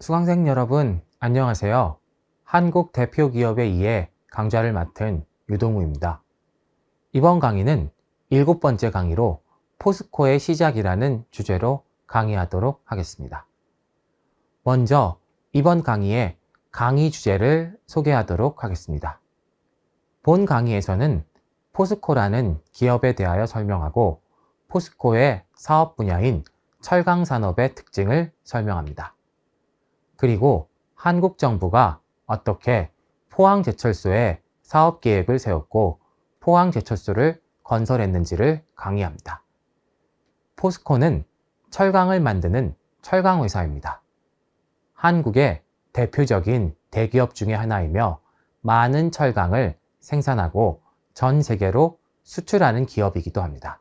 수강생 여러분, 안녕하세요. 한국 대표 기업에 의해 강좌를 맡은 유동우입니다. 이번 강의는 7번째 강의로 포스코의 시작이라는 주제로 강의하도록 하겠습니다. 먼저 이번 강의의 강의 주제를 소개하도록 하겠습니다. 본 강의에서는 포스코라는 기업에 대하여 설명하고 포스코의 사업 분야인 철강 산업의 특징을 설명합니다. 그리고 한국 정부가 어떻게 포항제철소의 사업 계획을 세웠고 포항제철소를 건설했는지를 강의합니다. 포스코는 철강을 만드는 철강회사입니다. 한국의 대표적인 대기업 중에 하나이며 많은 철강을 생산하고 전 세계로 수출하는 기업이기도 합니다.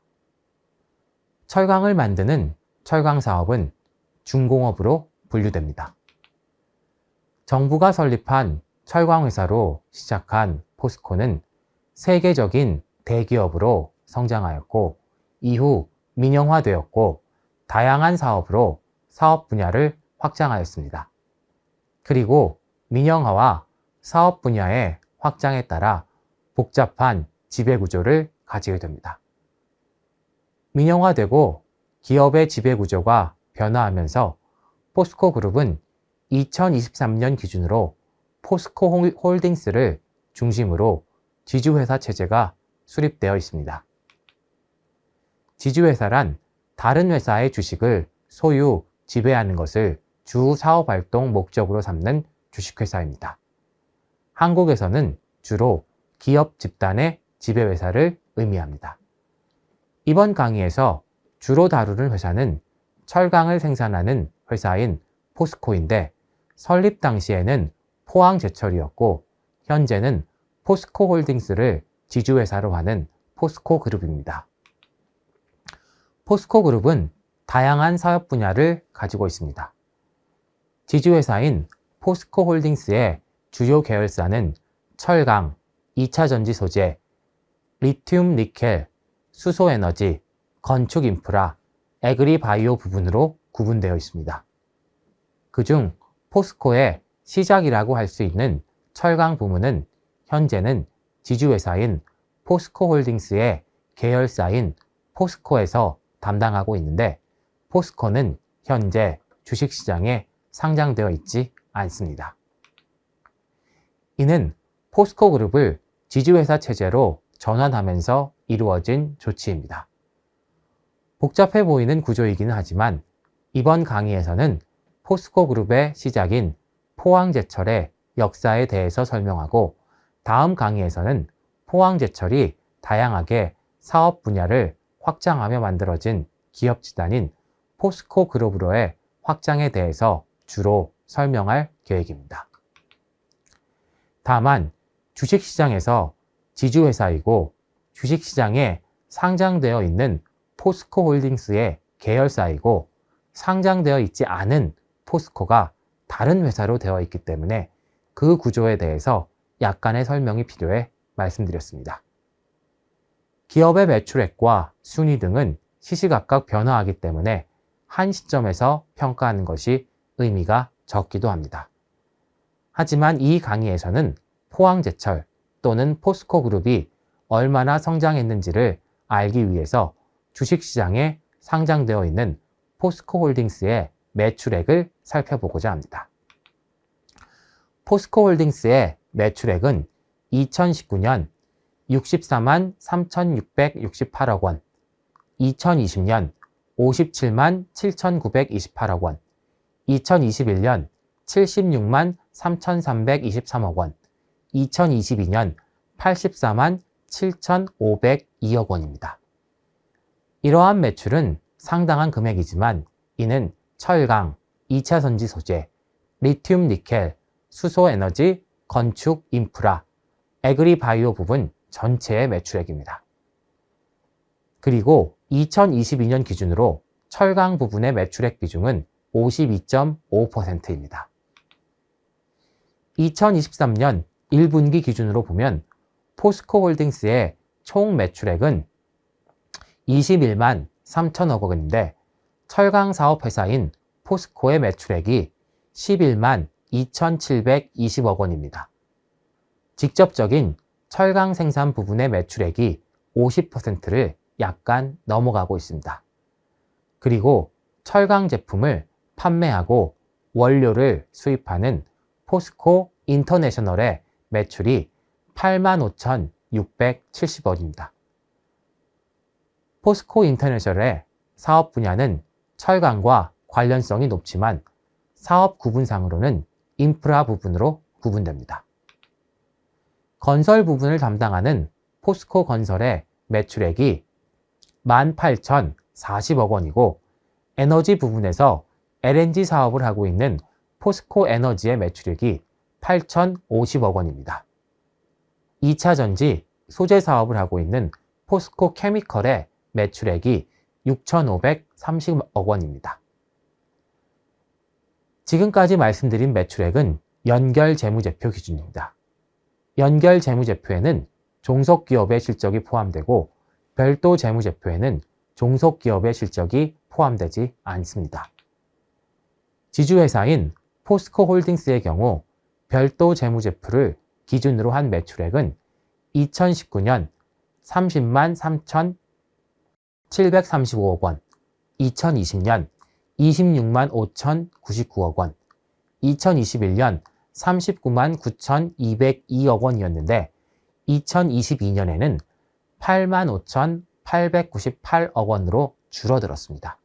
철강을 만드는 철강 사업은 중공업으로 분류됩니다. 정부가 설립한 철강회사로 시작한 포스코는 세계적인 대기업으로 성장하였고 이후 민영화되었고 다양한 사업으로 사업 분야를 확장하였습니다. 그리고 민영화와 사업 분야의 확장에 따라 복잡한 지배구조를 가지게 됩니다. 민영화되고 기업의 지배구조가 변화하면서 포스코 그룹은 2023년 기준으로 포스코 홀딩스를 중심으로 지주회사 체제가 수립되어 있습니다. 지주회사란 다른 회사의 주식을 소유, 지배하는 것을 주 사업활동 목적으로 삼는 주식회사입니다. 한국에서는 주로 기업 집단의 지배회사를 의미합니다. 이번 강의에서 주로 다루는 회사는 철강을 생산하는 회사인 포스코인데 설립 당시에는 포항제철이었고 현재는 포스코 홀딩스를 지주회사로 하는 포스코 그룹입니다. 포스코 그룹은 다양한 사업 분야를 가지고 있습니다. 지주회사인 포스코 홀딩스의 주요 계열사는 철강, 2차 전지 소재, 리튬 니켈, 수소에너지, 건축 인프라, 애그리바이오 부분으로 구분되어 있습니다. 그중 포스코의 시작이라고 할 수 있는 철강 부문은 현재는 지주회사인 포스코 홀딩스의 계열사인 포스코에서 담당하고 있는데 포스코는 현재 주식시장에 상장되어 있지 않습니다. 이는 포스코 그룹을 지주회사 체제로 전환하면서 이루어진 조치입니다. 복잡해 보이는 구조이기는 하지만 이번 강의에서는 포스코 그룹의 시작인 포항제철의 역사에 대해서 설명하고 다음 강의에서는 포항제철이 다양하게 사업 분야를 확장하며 만들어진 기업 집단인 포스코 그룹으로의 확장에 대해서 주로 설명할 계획입니다. 다만 주식시장에서 지주회사이고 주식시장에 상장되어 있는 포스코 홀딩스의 계열사이고 상장되어 있지 않은 포스코가 다른 회사로 되어 있기 때문에 그 구조에 대해서 약간의 설명이 필요해 말씀드렸습니다. 기업의 매출액과 순위 등은 시시각각 변화하기 때문에 한 시점에서 평가하는 것이 의미가 적기도 합니다. 하지만 이 강의에서는 포항제철 또는 포스코 그룹이 얼마나 성장했는지를 알기 위해서 주식시장에 상장되어 있는 포스코 홀딩스의 매출액을 살펴보고자 합니다. 포스코 홀딩스의 매출액은 2019년 64만 3,668억 원, 2020년 57만 7,928억 원, 2021년 76만 3,323억 원, 2022년 84만 7,502억 원입니다. 이러한 매출은 상당한 금액이지만 이는 철강, 2차 전지 소재, 리튬 니켈, 수소 에너지, 건축 인프라, 애그리바이오 부분 전체의 매출액입니다. 그리고 2022년 기준으로 철강 부분의 매출액 비중은 52.5%입니다. 2023년 1분기 기준으로 보면 포스코 홀딩스의 총 매출액은 21만 3천억 원인데 철강 사업 회사인 포스코의 매출액이 11만 2,720억 원입니다. 직접적인 철강 생산 부분의 매출액이 50%를 약간 넘어가고 있습니다. 그리고 철강 제품을 판매하고 원료를 수입하는 포스코 인터내셔널의 매출이 85,670억입니다. 포스코 인터내셔널의 사업 분야는 철강과 관련성이 높지만 사업 구분상으로는 인프라 부분으로 구분됩니다. 건설 부분을 담당하는 포스코 건설의 매출액이 18,040억 원이고 에너지 부분에서 LNG 사업을 하고 있는 포스코 에너지의 매출액이 8,050억 원입니다. 2차 전지, 소재 사업을 하고 있는 포스코 케미컬의 매출액이 6,530억 원입니다. 지금까지 말씀드린 매출액은 연결 재무제표 기준입니다. 연결 재무제표에는 종속기업의 실적이 포함되고 별도 재무제표에는 종속기업의 실적이 포함되지 않습니다. 지주회사인 포스코 홀딩스의 경우 별도 재무제표를 기준으로 한 매출액은 2019년 30만 3,735억 원, 2020년 26만 5,099억 원, 2021년 39만 9,202억 원이었는데 2022년에는 8만 5,898억 원으로 줄어들었습니다.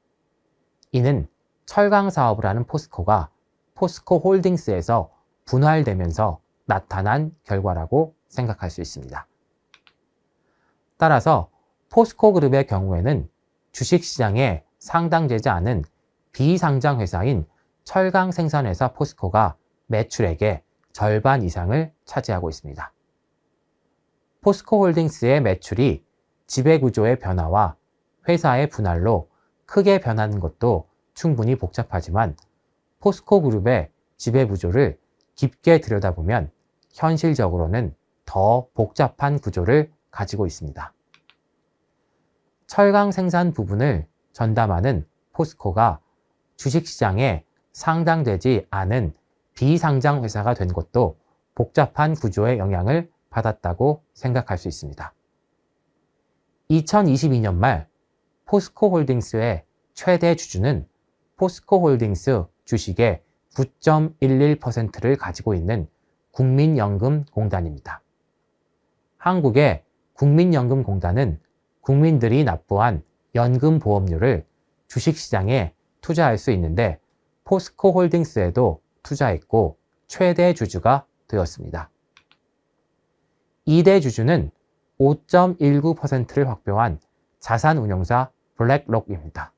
이는 철강 사업을 하는 포스코가 포스코 홀딩스에서 분할되면서 나타난 결과라고 생각할 수 있습니다. 따라서 포스코 그룹의 경우에는 주식시장에 상장되지 않은 비상장 회사인 철강 생산회사 포스코가 매출액의 절반 이상을 차지하고 있습니다. 포스코 홀딩스의 매출이 지배구조의 변화와 회사의 분할로 크게 변하는 것도 충분히 복잡하지만 포스코 그룹의 지배구조를 깊게 들여다보면 현실적으로는 더 복잡한 구조를 가지고 있습니다. 철강 생산 부분을 전담하는 포스코가 주식시장에 상장되지 않은 비상장 회사가 된 것도 복잡한 구조의 영향을 받았다고 생각할 수 있습니다. 2022년 말 포스코 홀딩스의 최대 주주는 포스코 홀딩스 주식의 9.11%를 가지고 있는 국민연금공단입니다. 한국의 국민연금공단은 국민들이 납부한 연금보험료를 주식시장에 투자할 수 있는데 포스코 홀딩스에도 투자했고 최대 주주가 되었습니다. 2대 주주는 5.19%를 확보한 자산운용사 블랙록입니다.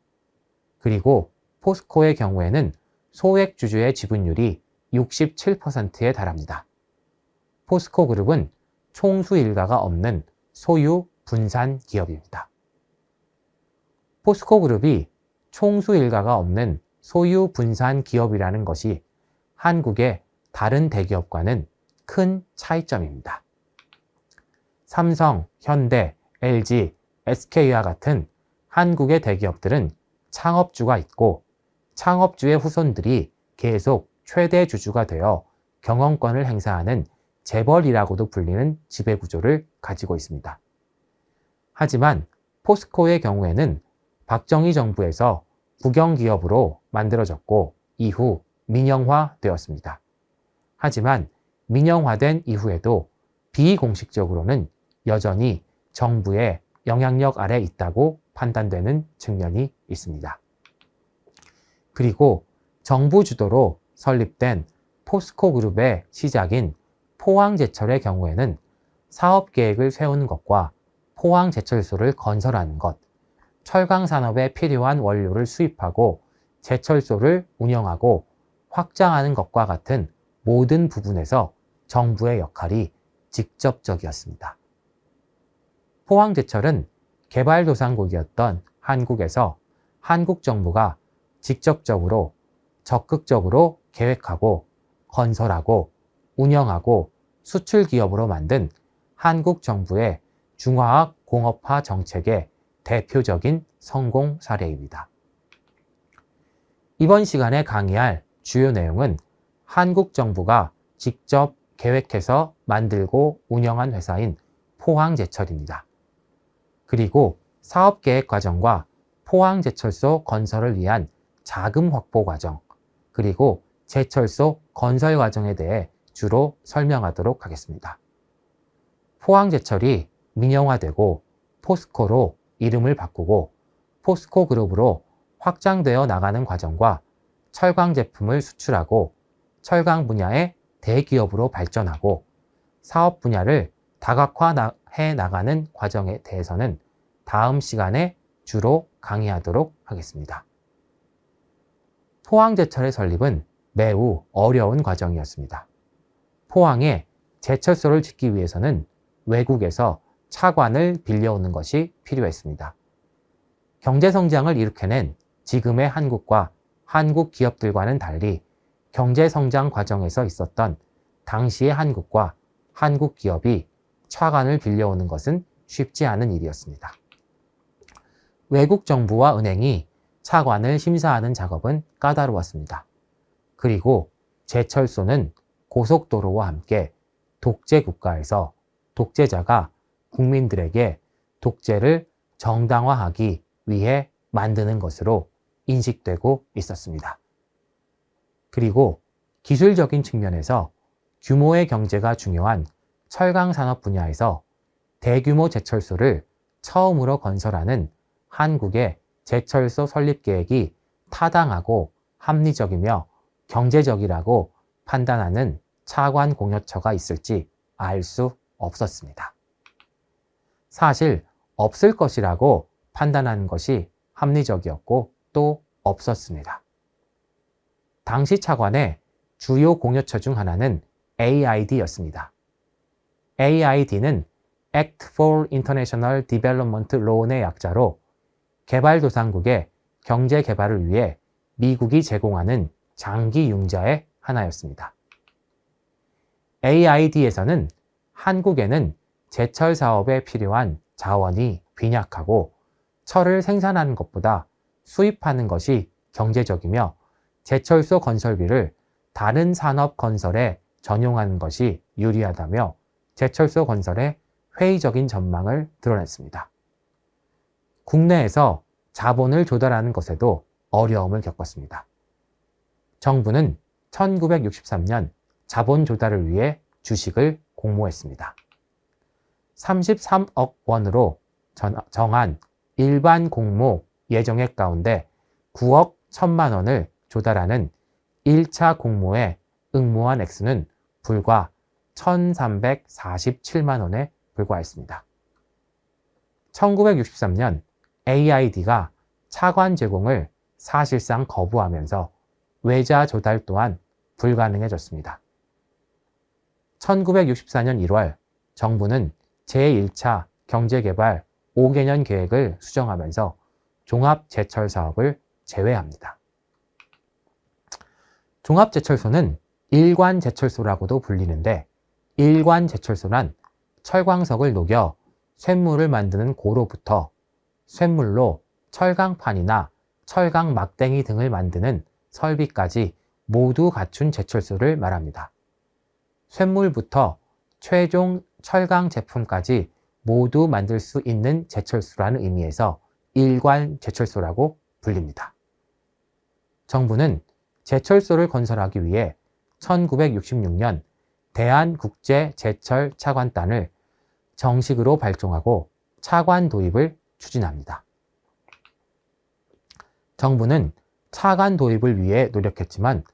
그리고 포스코의 경우에는 소액 주주의 지분율이 67%에 달합니다. 포스코 그룹은 총수 일가가 없는 소유 분산 기업입니다. 포스코 그룹이 총수 일가가 없는 소유 분산 기업이라는 것이 한국의 다른 대기업과는 큰 차이점입니다. 삼성, 현대, LG, SK와 같은 한국의 대기업들은 창업주가 있고 창업주의 후손들이 계속 최대 주주가 되어 경영권을 행사하는 재벌이라고도 불리는 지배구조를 가지고 있습니다. 하지만 포스코의 경우에는 박정희 정부에서 국영기업으로 만들어졌고 이후 민영화되었습니다. 하지만 민영화된 이후에도 비공식적으로는 여전히 정부의 영향력 아래 있다고 판단되는 측면이 있습니다. 그리고 정부 주도로 설립된 포스코 그룹의 시작인 포항제철의 경우에는 사업 계획을 세우는 것과 포항제철소를 건설하는 것, 철강 산업에 필요한 원료를 수입하고 제철소를 운영하고 확장하는 것과 같은 모든 부분에서 정부의 역할이 직접적이었습니다. 포항제철은 개발도상국이었던 한국에서 한국 정부가 직접적으로 적극적으로 계획하고 건설하고 운영하고 수출 기업으로 만든 한국 정부의 중화학 공업화 정책의 대표적인 성공 사례입니다. 이번 시간에 강의할 주요 내용은 한국 정부가 직접 계획해서 만들고 운영한 회사인 포항제철입니다. 그리고 사업계획 과정과 포항제철소 건설을 위한 자금 확보 과정, 그리고 제철소 건설 과정에 대해 주로 설명하도록 하겠습니다. 포항제철이 민영화되고 포스코로 이름을 바꾸고 포스코 그룹으로 확장되어 나가는 과정과 철강 제품을 수출하고 철강 분야의 대기업으로 발전하고 사업 분야를 다각화해 나가는 과정에 대해서는 다음 시간에 주로 강의하도록 하겠습니다. 포항제철의 설립은 매우 어려운 과정이었습니다. 포항에 제철소를 짓기 위해서는 외국에서 차관을 빌려오는 것이 필요했습니다. 경제성장을 일으켜낸 지금의 한국과 한국 기업들과는 달리 경제성장 과정에서 있었던 당시의 한국과 한국 기업이 차관을 빌려오는 것은 쉽지 않은 일이었습니다. 외국 정부와 은행이 차관을 심사하는 작업은 까다로웠습니다. 그리고 제철소는 고속도로와 함께 독재 국가에서 독재자가 국민들에게 독재를 정당화하기 위해 만드는 것으로 인식되고 있었습니다. 그리고 기술적인 측면에서 규모의 경제가 중요한 철강 산업 분야에서 대규모 제철소를 처음으로 건설하는 한국의 제철소 설립 계획이 타당하고 합리적이며 경제적이라고 판단하는 차관 공여처가 있을지 알 수 없었습니다. 사실 없을 것이라고 판단하는 것이 합리적이었고 또 없었습니다. 당시 차관의 주요 공여처 중 하나는 AID였습니다. AID는 Act for International Development Loan의 약자로 개발도상국의 경제 개발을 위해 미국이 제공하는 장기 융자의 하나였습니다. AID에서는 한국에는 제철 사업에 필요한 자원이 빈약하고 철을 생산하는 것보다 수입하는 것이 경제적이며 제철소 건설비를 다른 산업 건설에 전용하는 것이 유리하다며 제철소 건설의 회의적인 전망을 드러냈습니다. 국내에서 자본을 조달하는 것에도 어려움을 겪었습니다. 정부는 1963년 자본 조달을 위해 주식을 공모했습니다. 33억 원으로 정한 일반 공모 예정액 가운데 9억 1천만 원을 조달하는 1차 공모에 응모한 액수는 불과 1,347만 원에 불과했습니다. 1963년 AID가 차관 제공을 사실상 거부하면서 외자 조달 또한 불가능해졌습니다. 1964년 1월 정부는 제1차 경제개발 5개년 계획을 수정하면서 종합제철 사업을 제외합니다. 종합제철소는 일관제철소라고도 불리는데 일관제철소란 철광석을 녹여 쇳물을 만드는 고로부터 쇳물로 철강판이나 철강 막대기 등을 만드는 설비까지 모두 갖춘 제철소를 말합니다. 쇳물부터 최종 철강 제품까지 모두 만들 수 있는 제철소라는 의미에서 일관 제철소라고 불립니다. 정부는 제철소를 건설하기 위해 1966년 대한국제제철차관단을 정식으로 발족하고 차관 도입을 추진합니다. 정부는 차관 도입을 위해 노력했지만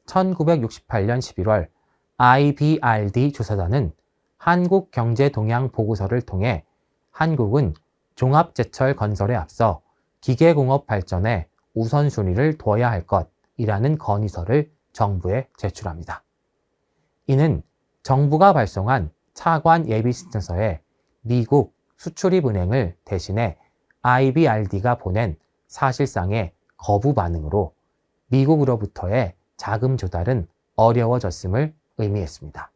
1968년 11월 IBRD 조사단은 한국경제동향보고서를 통해 한국은 종합제철 건설에 앞서 기계공업 발전에 우선순위를 둬야 할 것이라는 건의서를 정부에 제출합니다. 이는 정부가 발송한 차관 예비 신청서에 미국 수출입은행을 대신해 IBRD가 보낸 사실상의 거부 반응으로 미국으로부터의 자금 조달은 어려워졌음을 의미했습니다.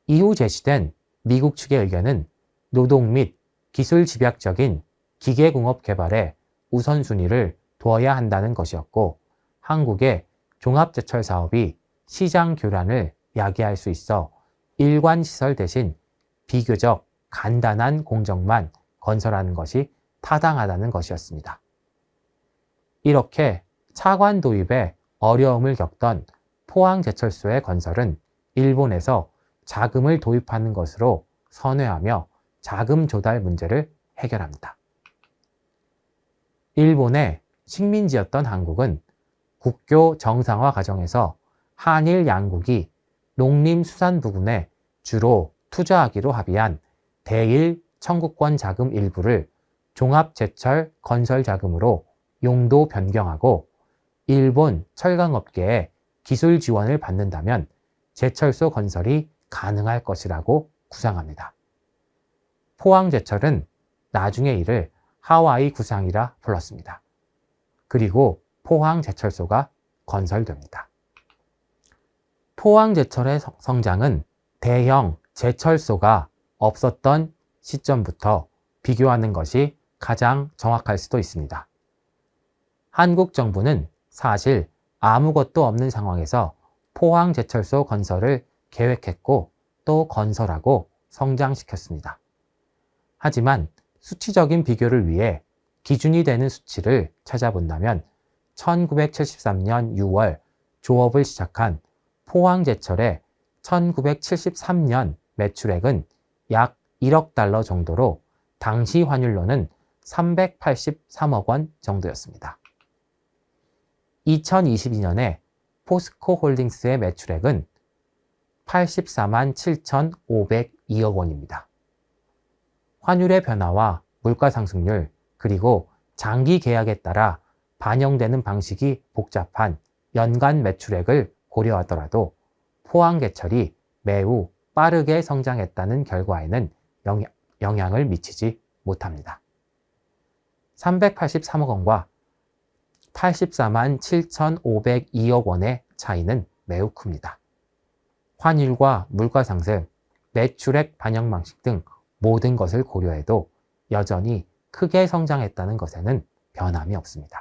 이후 제시된 미국 측의 의견은 노동 및 기술 집약적인 기계공업 개발에 우선순위를 두어야 한다는 것이었고 한국의 종합제철 사업이 시장 교란을 야기할 수 있어 일관 시설 대신 비교적 간단한 공정만 건설하는 것이 타당하다는 것이었습니다. 이렇게 차관 도입에 어려움을 겪던 포항제철소의 건설은 일본에서 자금을 도입하는 것으로 선회하며 자금 조달 문제를 해결합니다. 일본의 식민지였던 한국은 국교 정상화 과정에서 한일 양국이 농림수산 부분에 주로 투자하기로 합의한 대일 청구권 자금 일부를 종합제철 건설 자금으로 용도 변경하고 일본 철강업계에 기술 지원을 받는다면 제철소 건설이 가능할 것이라고 구상합니다. 포항제철은 나중에 이를 하와이 구상이라 불렀습니다. 그리고 포항제철소가 건설됩니다. 포항제철의 성장은 대형 제철소가 없었던 시점부터 비교하는 것이 가장 정확할 수도 있습니다. 한국 정부는 사실 아무것도 없는 상황에서 포항제철소 건설을 계획했고 또 건설하고 성장시켰습니다. 하지만 수치적인 비교를 위해 기준이 되는 수치를 찾아본다면 1973년 6월 조업을 시작한 포항제철의 1973년 매출액은 약 1억 달러 정도로 당시 환율로는 383억 원 정도였습니다. 2022년에 포스코 홀딩스의 매출액은 84만 7,502억 원입니다. 환율의 변화와 물가 상승률 그리고 장기 계약에 따라 반영되는 방식이 복잡한 연간 매출액을 고려하더라도 포항제철이 매우 빠르게 성장했다는 결과에는 영향을 미치지 못합니다. 383억 원과 84만 7,502억 원의 차이는 매우 큽니다. 환율과 물가 상승, 매출액 반영 방식 등 모든 것을 고려해도 여전히 크게 성장했다는 것에는 변함이 없습니다.